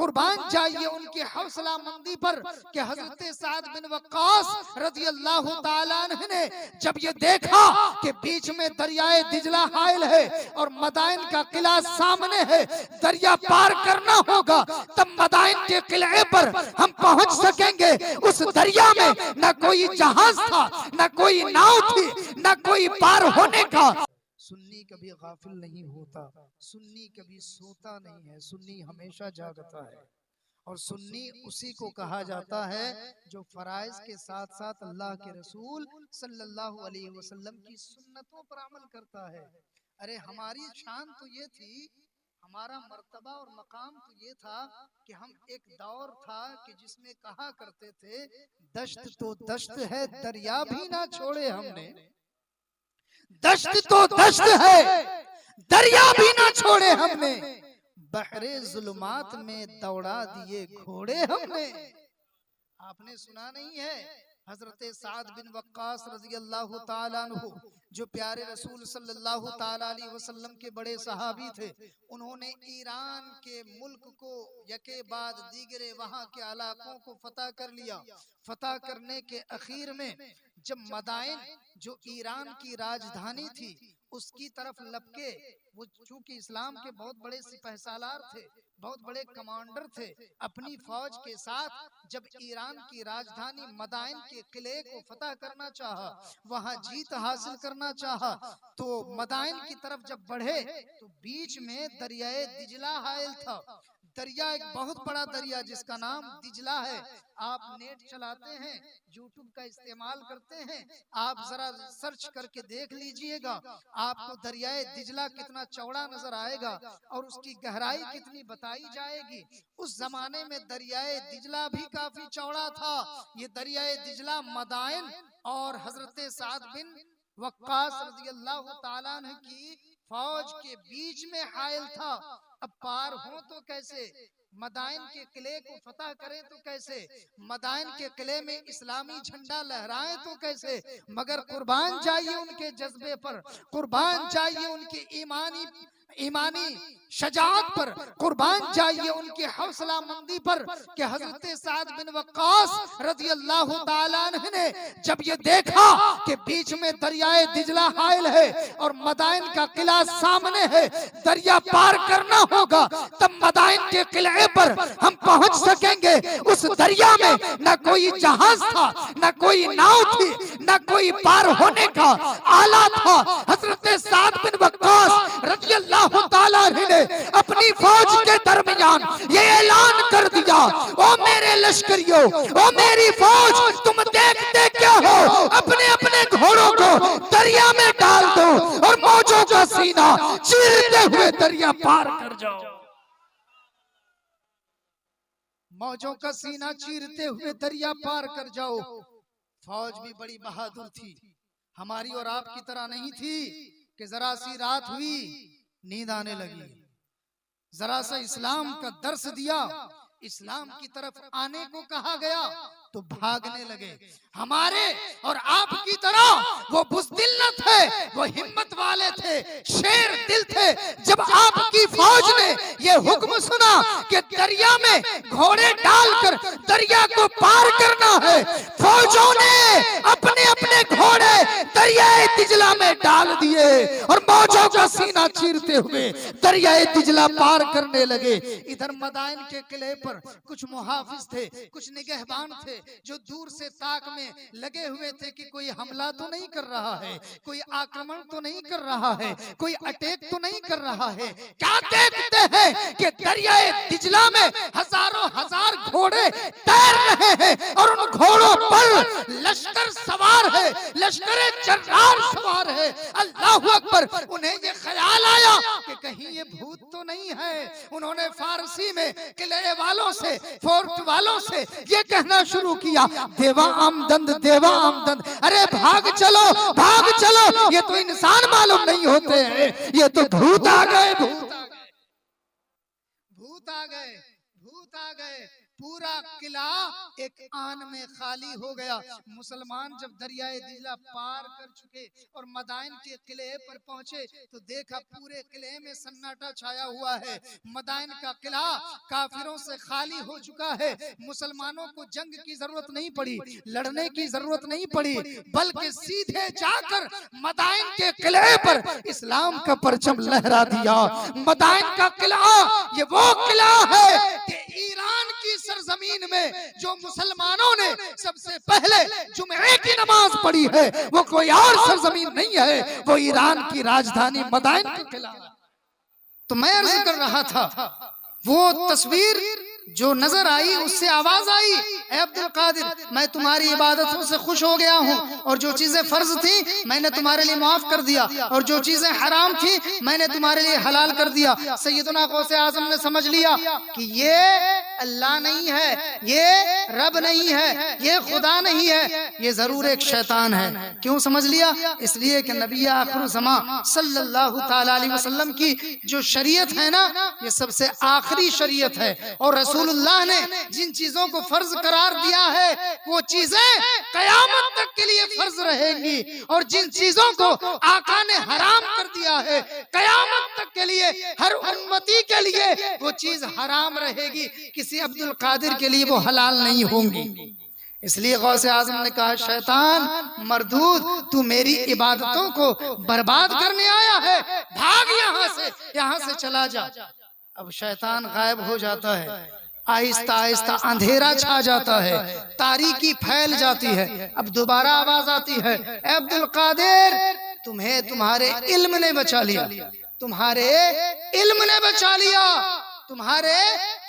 कुर्बान जाइए उनकी हौसला मंदी पर कि हजरत साद बिन वक्कास रज़ी अल्लाह ताला अन्हु ने जब ये देखा कि बीच में दरियाए दिजला हाइल है और मदाइन का किला सामने है, दरिया पार करना होगा तब मदाइन के किले पर हम पहुंच सकेंगे। उस दरिया में न कोई जहाज था, न कोई नाव थी, न कोई पार होने का। सुन्नी कभी गाफिल नहीं होता, सुन्नी कभी सोता नहीं है, सुन्नी हमेशा जागता है। और सुन्नी उसी को कहा जाता है जो फराइज के साथ साथ अल्लाह के रसूल सल्लल्लाहु अलैहि वसल्लम की सुन्नतों पर अमल करता है। अरे हमारी शान तो ये थी, हमारा मर्तबा और मकाम तो ये था कि हम एक दौर था कि जिसमें कहा करते थे दश्त तो दश्त है दरिया भी ना छोड़े हमने, दश्त तो दश्त है दरिया भी ना छोड़े हमने, बहरे जुल्मात में दौड़ा दिए घोड़े हमने। आपने सुना नहीं है हजरत साद बिन वक्कास रज़ी अल्लाह ताला अन्हु जो प्यारे रसूल सल्लल्लाहु ताला अलैहि वसल्लम के बड़े सहाबी थे, उन्होंने ईरान के मुल्क को यके बाद दीगरे वहां के इलाकों को फतह कर लिया। फतह करने के अखीर में जब मदाइन जो ईरान की राजधानी थी उसकी तरफ लपके, वो चूंकि इस्लाम के बहुत बड़े सिपहसालार थे, बहुत बड़े कमांडर थे, अपनी फौज के साथ जब ईरान की राजधानी मदाइन के किले को फतह करना चाहा, वहां जीत हासिल करना चाहा, तो मदाइन की तरफ जब बढ़े तो बीच में दरियाए दिजला हाइल था। दरिया एक बहुत बड़ा दरिया जिसका नाम दिजला है। आप नेट चलाते हैं, यूट्यूब का इस्तेमाल करते हैं, आप जरा सर्च करके देख लीजिएगा, आपको दरियाए दिजला कितना चौड़ा नजर आएगा और उसकी गहराई कितनी बताई जाएगी। उस जमाने में दरियाए दिजला भी काफी चौड़ा था। ये दरियाए दिजला मदाइन और हजरत साद बिन वक्कास रज़ी अल्लाह ताला अन्हु की फौज के बीच में हाइल था। अब पार हो तो कैसे, मदाइन के किले को फतह करें तो कैसे, मदाइन के किले में इस्लामी झंडा लहराएं तो कैसे, मगर कुर्बान जाइए उनके जज्बे पर, कुर्बान जाइए उनकी ईमानी शजाअत पर, कुर्बान जाइए उनकी हौसला मंदी पर कि हजरत साद बिन वक्कास रज़ी अल्लाह ताला अन्हु ने जब ये देखा कि बीच में दरियाए दिजला हाइल है और मदाइन का किला सामने है, दरिया पार करना होगा तब मदाइन के किले पर हम पहुंच सकेंगे। उस दरिया में न कोई जहाज था, न कोई नाव थी, न कोई पार होने का आला था। हजरत साद बिन वक्कास रज़ी अल्लाह ताला अन्हु ने अपनी फौज के दरमियान ये ऐलान कर दिया, ओ मेरे लश्करियों, ओ मेरी फौज, तुम देखते क्या हो, अपने अपने घोड़ों को दरिया में डाल दो और मौजों का सीना चीरते हुए दरिया पार कर जाओ। मौजों का सीना चीरते हुए दरिया पार कर जाओ। फौज भी बड़ी बहादुर थी, हमारी और आपकी तरह नहीं थी कि जरा सी रात हुई नींद आने लगी, जरा सा इस्लाम का दर्श दिया, इस्लाम की तरफ आने को कहा गया तो भागने लगे। हमारे और आपकी तरह वो बुज़दिल न थे, वो हिम्मत वाले थे, शेर दिल थे। जब आपकी फौज ने ये हुक्म सुना कि दरिया में घोड़े डालकर दरिया को पार करना है, फौजों ने अपने अपने घोड़े दरियाए दिजला में डाल दिए और मौजों का सीना चीरते हुए दरियाए दिजला पार करने लगे। इधर मदाइन के किले पर कुछ मुहाफिज थे, कुछ निगहबान थे जो दूर से ताक में लगे हुए थे कि कोई हमला तो नहीं कर रहा है, कोई आक्रमण तो नहीं कर रहा है, कोई अटैक तो नहीं कर रहा है। क्या देखते हैं कि दरियाए दिजला में हजारों हजार घोड़े तैर रहे हैं और उन घोड़ों पर लश्कर सवार है, लश्कर जर्रार सवार है। अल्लाह अकबर। उन्हें ये ख्याल आया कि कहीं ये भूत तो नहीं है। उन्होंने फारसी में किले वालों से, फोर्ट वालों से ये कहना शुरू किया, देवा आमदंद, देवा आमदंद। अरे भाग चलो, भाग चलो, ये तो इंसान मालूम नहीं होते हैं, ये तो भूत आ गए, भूत आ गए, भूत आ गए, भूत वक्त आ गए, पूरा किला एक आन में खाली हो गया। मुसलमान जब दरियाए दिजला पार कर चुके और मदाइन के किले पर पहुंचे तो देखा पूरे किले में सन्नाटा छाया हुआ है। मदाइन का किला काफिरों से खाली हो चुका है। मुसलमानों को जंग की जरूरत नहीं पड़ी, लड़ने की जरूरत नहीं पड़ी, बल्कि सीधे जाकर मदाइन के किले पर इस्लाम का परचम लहरा दिया। मदाइन का किला ये वो किला है कि ईरान की सरजमीन में जो मुसलमानों ने सबसे पहले जुमे की नमाज पढ़ी है वो कोई और सरजमीन नहीं है, वो ईरान की राजधानी मदाइन का किला। तो मैं अर्ज कर रहा था, वो तस्वीर जो नजर आई उससे आवाज आई, ए अब्दुल कादिर मैं तुम्हारी इबादतों से खुश हो गया हूँ और जो चीजें फर्ज थी मैंने तुम्हारे लिए माफ कर दिया और जो चीजें हराम थी मैंने तुम्हारे लिए हलाल कर दिया। सैयदना गौसे आजम ने समझ लिया कि ये अल्लाह नहीं है, ये रब नहीं है, ये खुदा नहीं है, ये जरूर एक शैतान है। क्यों समझ लिया? इसलिए कि नबी आखिर ज़मा सल्लल्लाहु ताला अलैहि वसल्लम की जो शरीयत है ना, ये सबसे आखिरी शरीयत है और रसूलुल्लाह ने जिन चीजों को फर्ज करार दिया है वो चीजें कयामत तक के लिए फर्ज रहेंगी और जिन चीजों को आका ने हराम कर दिया है कयामत तक के लिए हर उम्मती के लिए वो चीज हराम रहेगी, किसी अब्दुल कादिर के लिए वो हलाल नहीं होंगी। इसलिए गौसे आजम ने कहा, शैतान मरदूद तू मेरी इबादतों को बर्बाद करने आया है, भाग यहाँ से चला जा। अब शैतान गायब हो जाता है, आहिस्ता आहिस्ता अंधेरा छा जाता है, तारीकी फैल जाती है। अब दोबारा आवाज आती है, ए अब्दुल कादिर तुम्हें तुम्हारे इल्म ने बचा लिया, तुम्हारे इल्म ने बचा लिया, तुम्हारे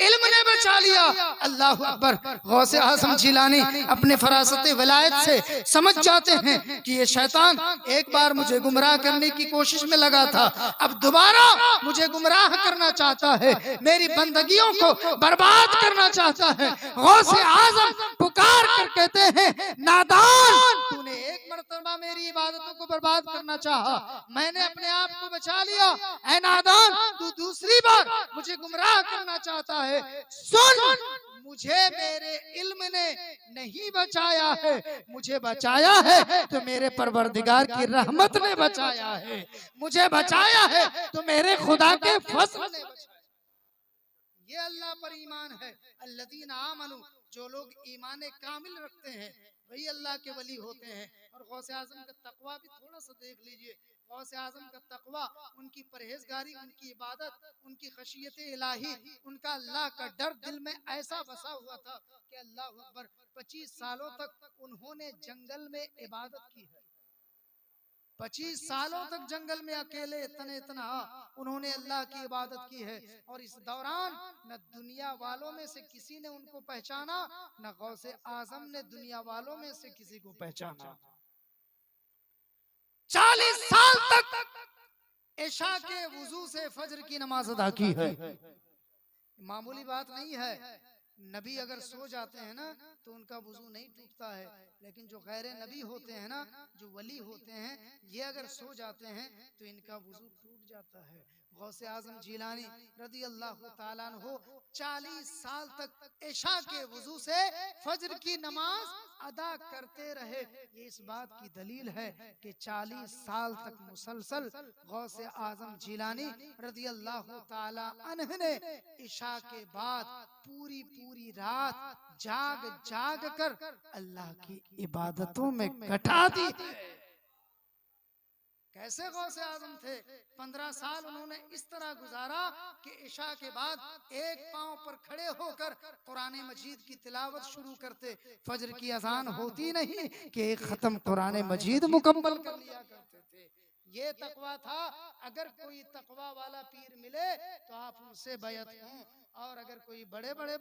इल्म ने बचा लिया। अल्लाह अकबर। गौसे आजम जिलानी अपने फरासत विलायत से समझ जाते हैं कि ये शैतान एक बार मुझे गुमराह करने की कोशिश में लगा था, अब दोबारा मुझे गुमराह करना चाहता है, मेरी बंदगियों को बर्बाद करना चाहता है। गौसे आजम पुकार कर कहते हैं, नादान तूने एक मर्तबा मेरी इबादतों को बर्बाद करना चाहा, मैंने अपने आप को बचा लिया। ऐ नादान तू दूसरी बार मुझे गुमराह करना चाहता है, सुन मुझे मेरे इल्म ने नहीं बचाया है, मुझे बचाया है तो मेरे परवरदिगार की रहमत ने बचाया है, मुझे बचाया है तो मेरे खुदा के फज़ल ने बचाया। ये अल्लाह पर ईमान है। अल्लज़ीना आमनू, जो लोग ईमान कामिल रखते हैं वही अल्लाह के वली होते हैं। और गौसे आजम का तकवा भी थोड़ा सा देख लीजिए। गौसे आजम का तकवा, उनकी परहेजगारी, उनकी इबादत, उनकी खशियत इलाही, उनका अल्लाह का डर दिल में ऐसा बसा हुआ था कि अल्लाह अकबर 25 सालों तक उन्होंने जंगल में इबादत की है। 25 सालों तक जंगल में अकेले तने तना उन्होंने अल्लाह की इबादत की है। और इस दौरान न दुनिया वालों में से किसी ने उनको पहचाना, न गौसे आजम ने दुनिया वालों में से किसी को पहचाना। 40 साल तक इशा के वुजू से फजर की नमाज अदा की है। मामूली बात नहीं है। नबी अगर सो जाते हैं ना तो उनका वुजू नहीं टूटता है, लेकिन जो गैर नबी होते हैं ना, जो वली होते हैं, ये अगर सो जाते हैं तो इनका वुजू टूट जाता है। गौसे आजम जिलानी रदी अल्लाह ताला अन्हु 40 साल तक इशा के वुजू से फजर की नमाज अदा करते रहे। ये इस बात की दलील है कि 40 साल तक मुसलसल गौसे आजम जिलानी रदी अल्लाह ताला अन्हु ने इशा के बाद पूरी रात जाग जाग कर अल्लाह की इबादतों में कटा दी। कैसे गौसे आजम थे? 15 साल उन्होंने इस तरह गुजारा कि इशा के बाद एक पांव पर खड़े होकर कुरान मजीद की तिलावत शुरू करते, फजर की अजान होती नहीं कि एक खत्म कुरान मजीद मुकम्मल कर लिया करते थे। ये तकवा था। अगर कोई तकवा वाला पीर मिले तो आप उनसे बैत हों, और अगर कोई बड़े बड़े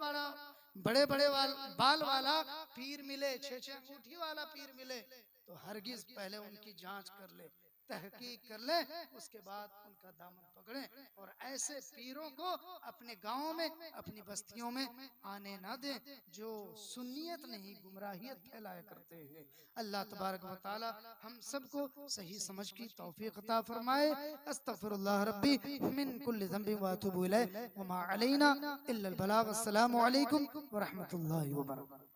बाल वाला पीर मिले, 6 अंगूठी वाला पीर मिले तो हरगिज पहले उनकी जांच कर ले, तहकीक कर लें, उसके बाद उनका दामन पकड़ें और ऐसे पीरों को अपने गांवों में, अपनी बस्तियों में आने ना दें जो सुन्नियत नहीं गुमराहियत फैलाया करते हैं। अल्लाह तबारक व तआला हम सबको सही समझ की तौफीक अता फरमाए। अस्तगफिरुल्लाह रब्बी मिन कुल्लि ज़ंबिन व अतूबु इलैह व मा अलैना इल्लल बलाग। अस्सलामु अलैकुम व रहमतुल्लाहि व बरकातुहू।